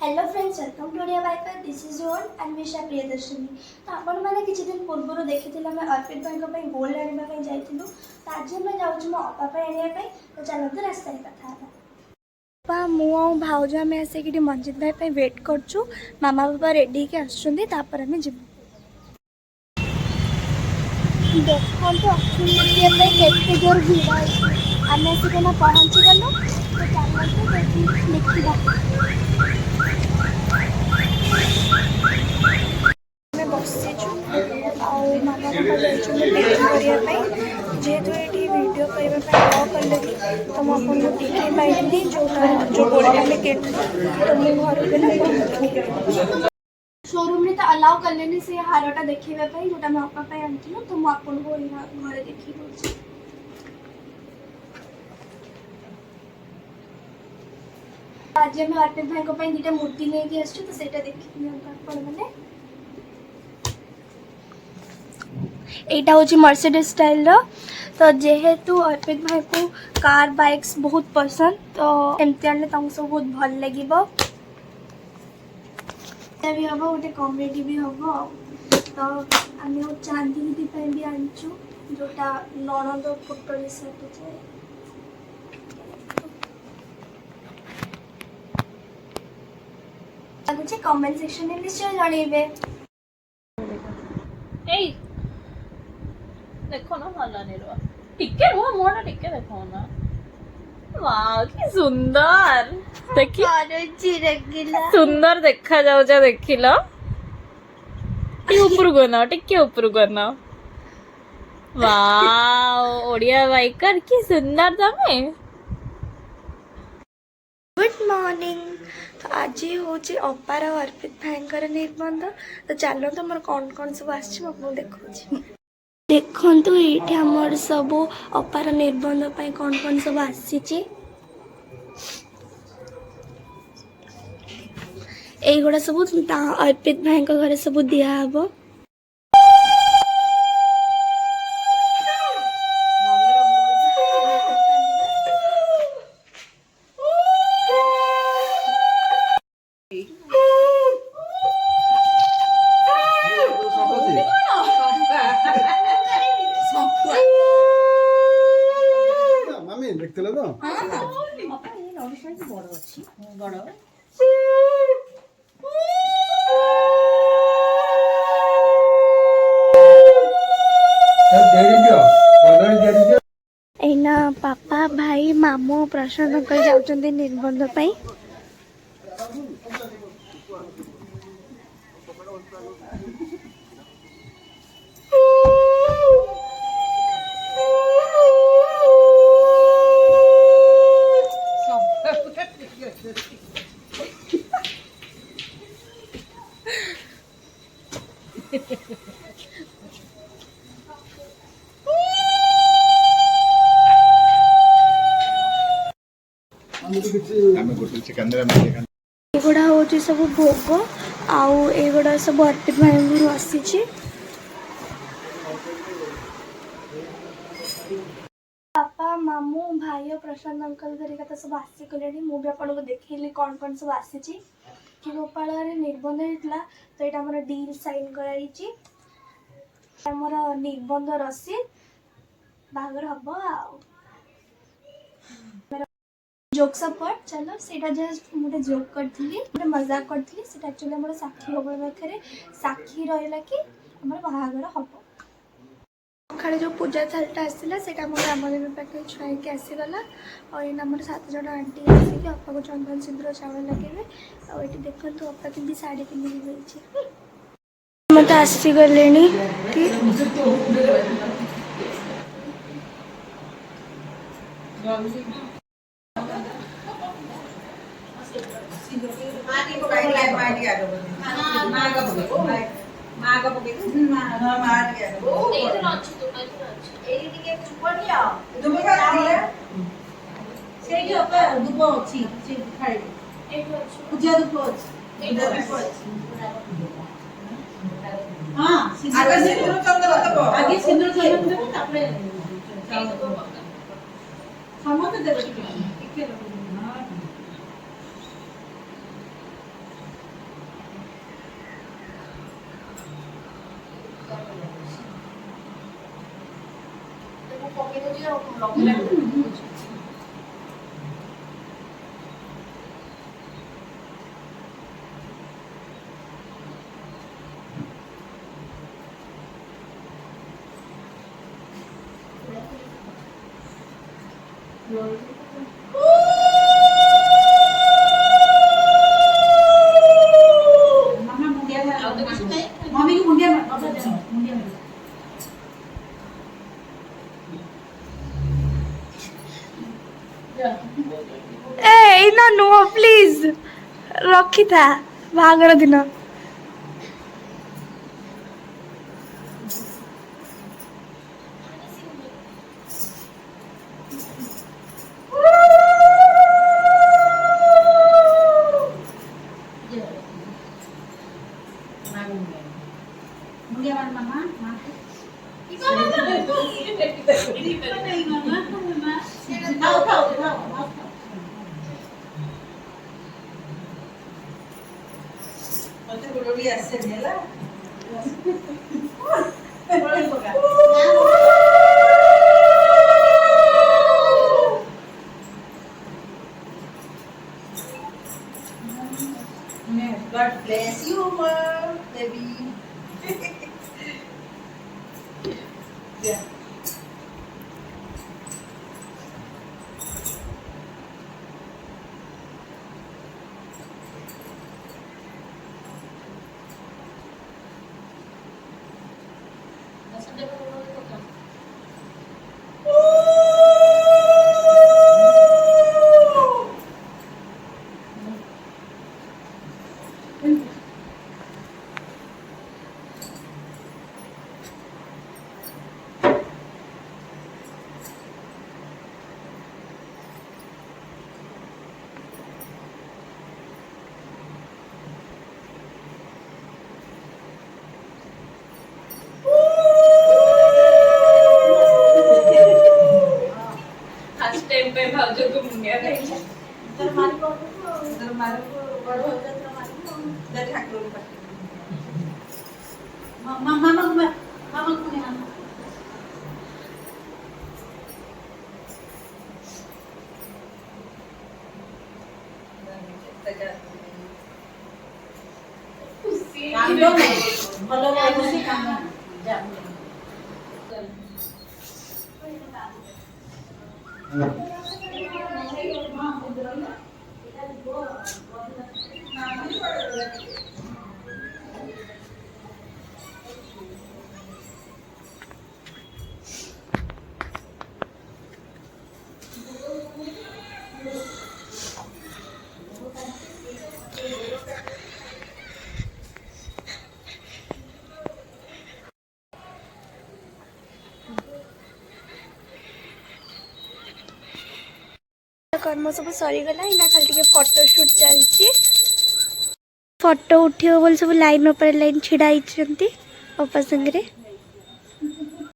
Hello friends, welcome to Odia biker. This is your Anwesha Priyadarshini. तो आपण मैंने किसी दिन पूर्व देखी अर्पित भाई गोल्ड आने जाइलु। तो आज मैं जाऊँ मो अपा आने। तो चलते रास्ता कथा पा मु भाउज आम आसिक मंजित भाई वेट करछु। मामा बाबा रेडी के आसपर आम जीव देखते केते जोर भिड़ आम आसिक पहुँची गलु। तो चलते देखा बसीचु मामा बाबा जाने जेहेतु ये वीडियो करने कले तो मुझे देखे पाइली जो गोल्ड आम कि तो मुझे घर शोरूम में तो अलाउ कले से हारटा देखापी जोटा मैं अपा आनी तो मुझे घर देखी दूसरी। आज आम अर्पित भाई दुटा मूर्ति लेके आसचु तो सेटा देखी मैंने एटा हूँ मर्सिडीज स्टाइल तो जेहेतु अर्पित भाई को कार बाइक्स बहुत पसंद तो एमती आने सब बहुत भल लगे भी हम गोटे कॉमेडी भी हम तो आम चांदी दीदी भी आनचु जोटा ननद फोटो साटे लगुच कमेंट सेक्शन में निश्चय जनइबे। देखो ना भला नहीं रहा टिके रुआ मोड़ा टिके देखो ना वाह की सुंदर देखी सुंदर देखा जाऊ जा देखिलो ऊपर गना टिके ऊपर गना वाह ओडिया बाइकर की सुंदर तमे। Good morning. तो आज हूँ अपार अर्पित भाई निबंध। तो चलो तो मोर कौन कौन सब आपको देखा देखु ये आमर सब अपार निबंध कौन कौन सब आसी गुड़ा सब अर्पित भाई घर सब दिहब। देखते तो एना पापा भाई मामू प्रशांत अंकल जाउचंदी निबंध पई। एगुड़ा हूँ सब भोग आगुड़ा सब अर्पित भाई घर आसी पापा मामू भाई और प्रशांत अंकल घर सब आसिकले मुझे आपको देखी कौन कौन सब आसी कि गोपाल निबंध होता तो यहाँ मोर डील साइन कराई मोर निबंध रसीद बाहर हम जोक सपोर्ट चलो सेटा जस्ट मुझे जोक करी मजाक करी से एक्चुअली मोर साक्षी गोपाल पाखे साक्षी रहा कि आम बाहागर हम सकाଳେ जो पूजा थालटा आसला से मोर रामदेवी पाखे छुआई आसीगला और ये मोर 7 जन आंटी आसिक अपा को चंदन सिंदूर चावल लगे और ये देखो अपा कि साड़ी पिंधि मत आसीगले मम्मी की मुंडिया मुंडिया ଏଇନା ନୁହଁ ପ୍ଲିଜ ରଖିଥା ବାହାଘର ଦିନ। मुंडिया मामा माँ God bless you, baby. Yeah. First time पे भाउजो को मुंडिया खाई तर मारी को बड़ हो जाए तो मारी को दे ठाकुर पर मामा मामा को नहीं आना काम लो भलो खुशी काम जा कर्म सब सरीगला इना खाली टिके फोटो शूट चलची फोटो उठियो बोल सब लाइन ऊपर लाइन छिड़ा आइछंती अपा संगरे